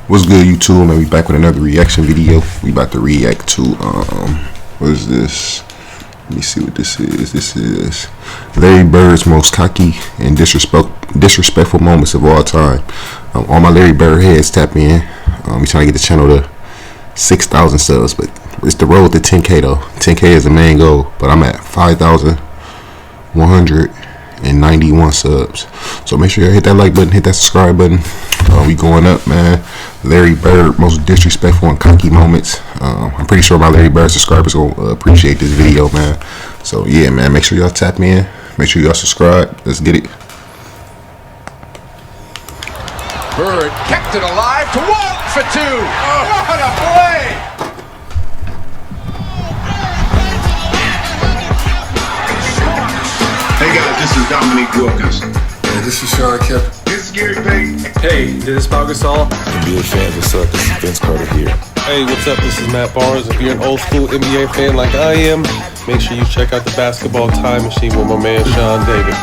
What's good, YouTube? Man, we back with another reaction video. We about to react to what is this? Let me see what this is. This is Larry Bird's most cocky and disrespectful moments of all time. All my Larry Bird heads, tap in. We trying to get the channel to 6,000 subs, but it's the road to 10K though. 10K is the main goal, but I'm at 5,191 subs. So make sure you hit that like button, hit that subscribe button. We going up, man. Larry Bird most disrespectful and cocky moments. I'm pretty sure my Larry Bird subscribers will appreciate this video, man. So yeah, man, make sure y'all tap in, make sure y'all subscribe. Let's get it. Bird kept it alive to Walt for two. Oh, what a play! Hey guys, this is Dominique Wilkins. Hey, this is Sean Kemp. This is Gary Payton. Hey, this is Pau Gasol. NBA fans, what's up? This is Vince Carter here. Hey, what's up? This is Matt Barnes. If you're an old school NBA fan like I am, make sure you check out the Basketball Time Machine with my man Sean David.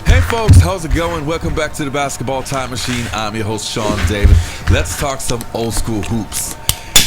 Hey folks, how's it going? Welcome back to the Basketball Time Machine. I'm your host Sean David. Let's talk some old school hoops.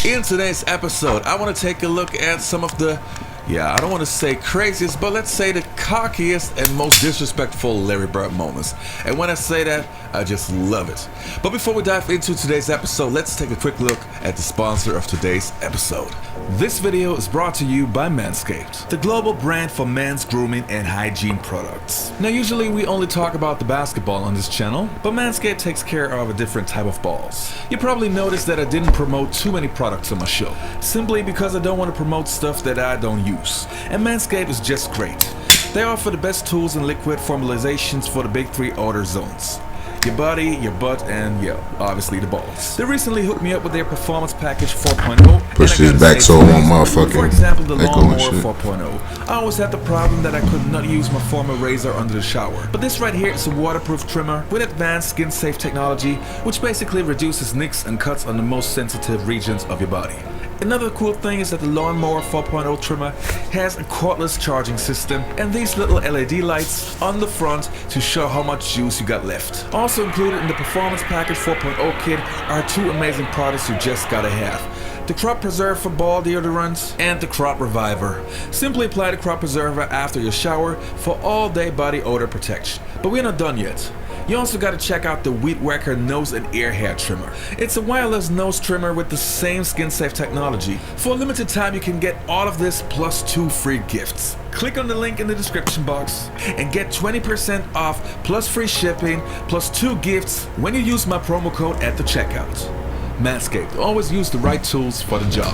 In today's episode, I want to take a look at some of the, I don't want to say craziest, but let's say the cockiest and most disrespectful Larry Bird moments. And when I say that, I just love it. But before we dive into today's episode, let's take a quick look at the sponsor of today's episode. This video is brought to you by Manscaped, the global brand for men's grooming and hygiene products. Now usually we only talk about the basketball on this channel, but Manscaped takes care of a different type of balls. You probably noticed that I didn't promote too many products on my show, simply because I don't want to promote stuff that I don't use. And Manscaped is just great. They offer the best tools and liquid formulations for the big three odor zones: your body, your butt, and obviously the balls. They recently hooked me up with their Performance Package 4.0. Push this back so on motherfucking For example, the echo Lawnmower and shit. 4.0. I always had the problem that I could not use my former razor under the shower. But this right here is a waterproof trimmer with advanced skin-safe technology, which basically reduces nicks and cuts on the most sensitive regions of your body. Another cool thing is that the Lawnmower 4.0 trimmer has a cordless charging system and these little LED lights on the front to show how much juice you got left. Also included in the Performance Package 4.0 kit are two amazing products you just gotta have: the Crop Preserve for ball deodorant and the Crop Reviver. Simply apply the Crop Preserver after your shower for all-day body odor protection. But we're not done yet. You also got to check out the Weed Whacker Nose and Ear Hair Trimmer. It's a wireless nose trimmer with the same skin-safe technology. For a limited time, you can get all of this plus 2 free gifts. Click on the link in the description box and get 20% off plus free shipping plus 2 gifts when you use my promo code at the checkout. Manscaped, always use the right tools for the job.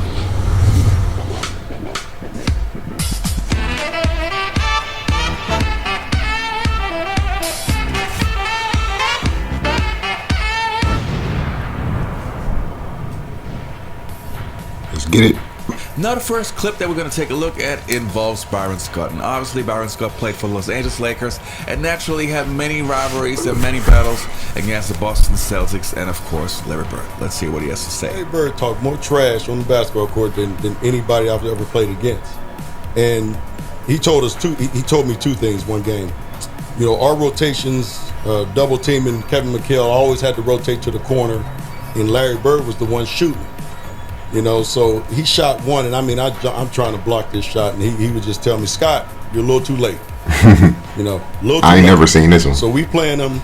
Let's get it. Now the first clip that we're going to take a look at involves Byron Scott. And obviously Byron Scott played for the Los Angeles Lakers and naturally had many rivalries and many battles against the Boston Celtics and of course Larry Bird. Let's hear what he has to say. Larry Bird talked more trash on the basketball court than anybody I've ever played against. And he told me two things one game. You know, our rotations, double teaming Kevin McHale, always had to rotate to the corner, and Larry Bird was the one shooting. You know, so he shot one, and I mean, I'm trying to block this shot, and he would just tell me, Scott, you're a little too late. You know, a little too I ain't late. never seen this one. So we playing him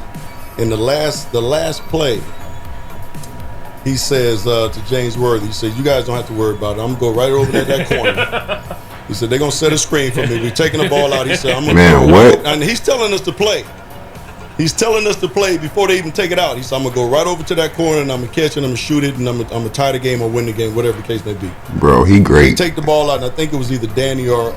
in the last play. He says to James Worthy, he said, you guys don't have to worry about it. I'm gonna go right over there that corner. He said, they're gonna set a screen for me. We're taking the ball out. He said, I'm gonna Man, go. what? And he's telling us to play. He's telling us to play before they even take it out. He said, I'm going to go right over to that corner, and I'm going to catch it, and I'm going to shoot it, and I'm going to tie the game or win the game, whatever the case may be. Bro, he great. Take the ball out, and I think it was either Danny or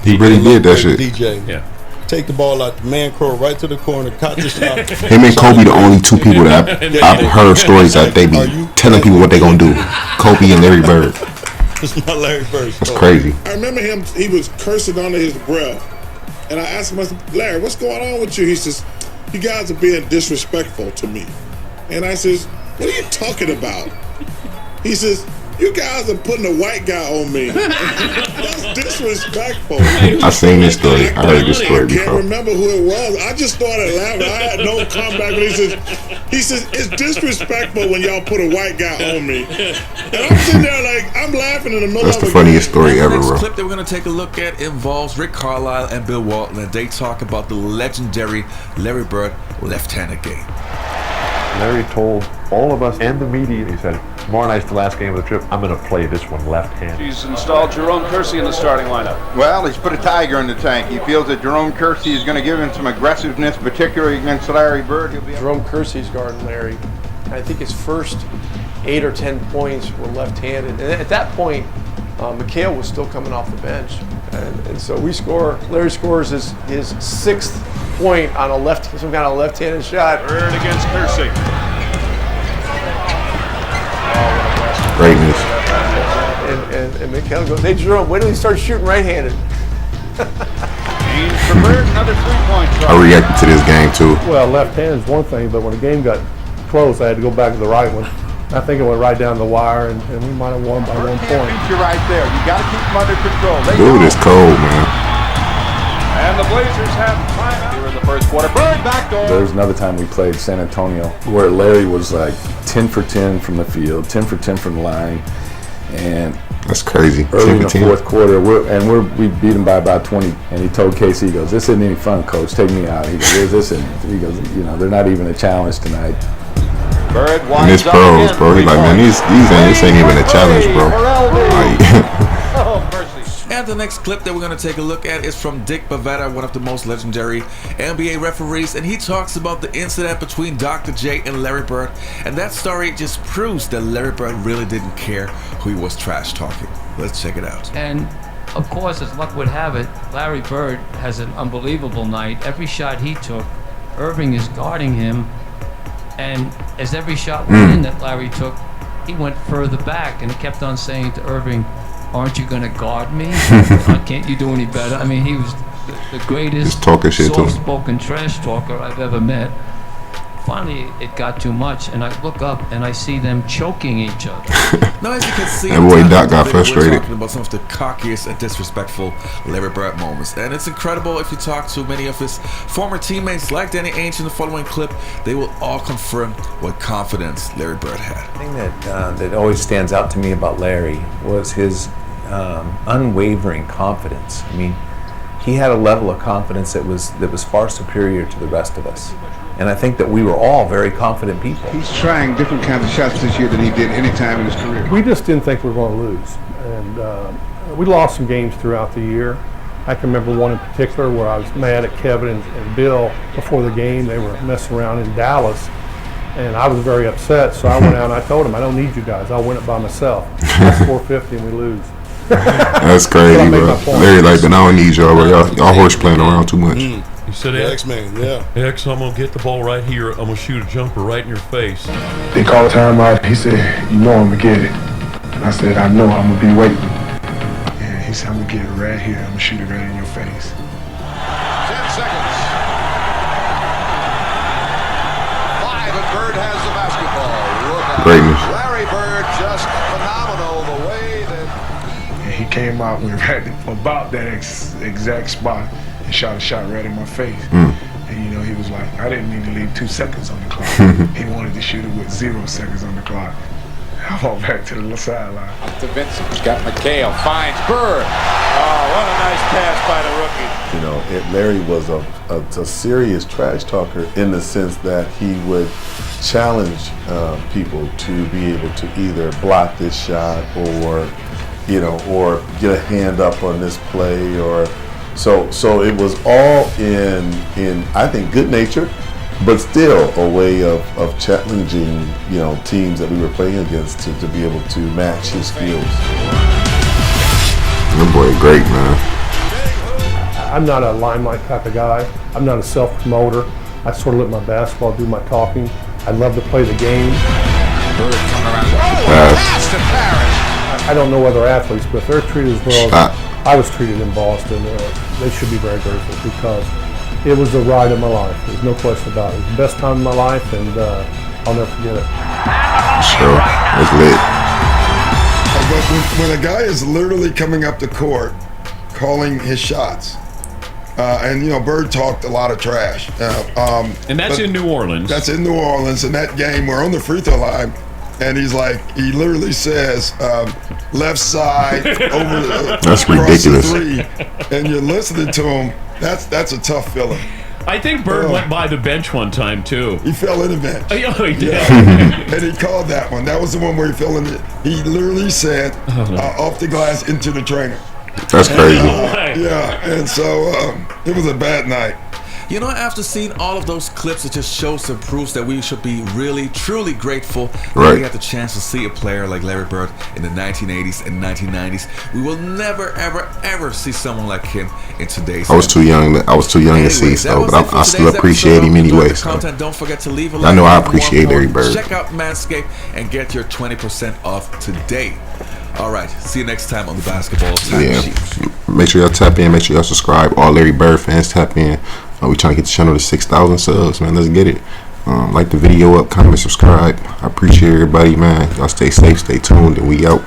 He really did that shit. DJ. Yeah. Take the ball out, man crow right to the corner, caught the shot. Him and Kobe the only two people that I've heard stories that they be telling people what they gonna do. Kobe and Larry Bird. It's not Larry Bird. That's crazy. I remember him, he was cursing under his breath. And I asked him, I said, Larry, what's going on with you? He says, you guys are being disrespectful to me. And I says, what are you talking about? He says, You guys are putting a white guy on me. That's disrespectful. I seen this story. I heard this story I can't before. remember who it was. I just started laughing. I had no comeback. He says, it's disrespectful when y'all put a white guy on me. And I'm sitting there like, I'm laughing in the middle That's of the a funniest game. story The ever, next bro. clip that we're going to take a look at involves Rick Carlisle and Bill Walton, and they talk about the legendary Larry Bird left-handed game. Larry told all of us and the media, he said, tomorrow night's the last game of the trip, I'm going to play this one left-handed. He's installed Jerome Kersey in the starting lineup. Well, he's put a tiger in the tank. He feels that Jerome Kersey is going to give him some aggressiveness, particularly against Larry Bird. Jerome Kersey's guarding Larry. I think his first 8 or 10 points were left-handed. And at that point, McHale was still coming off the bench. And so we score, Larry scores his 6th point on some kind of left-handed shot. Bird against Kersey. Greatness. And McHale goes, hey Jerome, wait till he starts shooting right-handed. For Bird, another 3-point try. I reacted to this game too. Well, left-handed is one thing, but when the game got close, I had to go back to the right one. I think it went right down the wire, and we might have won by 1 point. You're right there. You got to keep him under control. Dude, it's cold, man. And the Blazers have timeout here in the first quarter. Bird backdoor. There was another time we played San Antonio where Larry was like 10 for 10 from the field, 10 for 10 from the line, and That's crazy. early in the 10. fourth quarter, we beat him by about 20, and he told Casey, he goes, "This isn't any fun, coach. Take me out." He goes, "This isn't." He goes, "You know, they're not even a challenge tonight." Bird And this pros, bro. He's like, man, this ain't even a challenge, bro. Like, And the next clip that we're going to take a look at is from Dick Bavetta, one of the most legendary NBA referees, and he talks about the incident between Dr. J and Larry Bird, and that story just proves that Larry Bird really didn't care who he was trash talking. Let's check it out. And of course, as luck would have it, Larry Bird has an unbelievable night. Every shot he took, Irving is guarding him, and as every shot went in that Larry took, he went further back and kept on saying to Irving, "Aren't you going to guard me? Can't you do any better?" I mean, he was the greatest Just talking shit to him. soft-spoken trash talker I've ever met. Finally, it got too much, and I look up and I see them choking each other. Now, as you can see, That boy in Doc got the video, frustrated. We're talking about some of the cockiest and disrespectful Larry Bird moments, and it's incredible if you talk to many of his former teammates like Danny Ainge in the following clip. They will all confirm what confidence Larry Bird had. The thing that always stands out to me about Larry was his unwavering confidence. I mean, he had a level of confidence that was far superior to the rest of us. And I think that we were all very confident people. He's trying different kinds of shots this year than he did any time in his career. We just didn't think we were going to lose. And we lost some games throughout the year. I can remember one in particular where I was mad at Kevin and Bill before the game. They were messing around in Dallas. And I was very upset, so I went out and I told them, "I don't need you guys. I'll win it by myself." I score 50 and we lose. That's crazy, bro. Larry like, but I don't need y'all, bro. Y'all horse playing around too much. You said X-Man, yeah. X, I'm going to get the ball right here. I'm going to shoot a jumper right in your face. They called timeout. He said, "You know I'm going to get it." And I said, "I know. I'm going to be waiting." And he said, "I'm going to get it right here. I'm going to shoot it right in your face." 10 seconds. 5 and Bird has the basketball. Look at Greatness. Larry Bird, just phenomenal the way that And he came out with right about that exact spot and shot a shot right in my face. And you know, he was like, "I didn't need to leave 2 seconds on the clock." He wanted to shoot it with 0 seconds on the clock. I walked back to the sideline. To Vincent. He's got McHale. Finds Bird. Oh, what a nice pass by the rookie. You know, Larry was a serious trash talker in the sense that he would challenge people to be able to either block this shot or, you know, or get a hand up on this play, or so it was all in I think good nature, but still a way of challenging, you know, teams that we were playing against to be able to match his skills. That boy great, man. I'm not a limelight type of guy. I'm not a self-promoter. I sort of let my basketball do my talking. I love to play the game. Bird coming around. Oh, pass to Parrish. I don't know other athletes, but if they're treated as well as I was treated in Boston, they should be very grateful because it was the ride of my life. There's no question about it. It was the best time of my life, and I'll never forget it. Sure. It's lit. but when a guy is literally coming up the court, calling his shots, and you know, Bird talked a lot of trash. And that's in New Orleans. That's in New Orleans. In that game, we're on the free throw line, and he's like, he literally says, left side over the that's ridiculous. The three, and you're listening to him. That's a tough feeling. I think Bird went by the bench one time too. He fell in the bench. Oh, he did. Yeah. And he called that one. That was the one where he fell in it. He literally said, off the glass into the trainer. That's crazy. Yeah, and so it was a bad night. You know, after seeing all of those clips, it just shows and proves that we should be really, truly grateful that we had the chance to see a player like Larry Bird in the 1980s and 1990s. We will never, ever, ever see someone like him in today's. I was too young to see so, but I still appreciate him anyway. So. Don't forget to leave a I know I appreciate Larry Bird. Check out Manscaped and get your 20% off today. All right, see you next time on the Basketball Time Sheet. Make sure y'all tap in. Make sure y'all subscribe. All Larry Bird fans tap in. We trying to get the channel to 6,000 subs, man. Let's get it. Like the video up, comment, subscribe. I appreciate everybody, man. Y'all stay safe, stay tuned, and we out.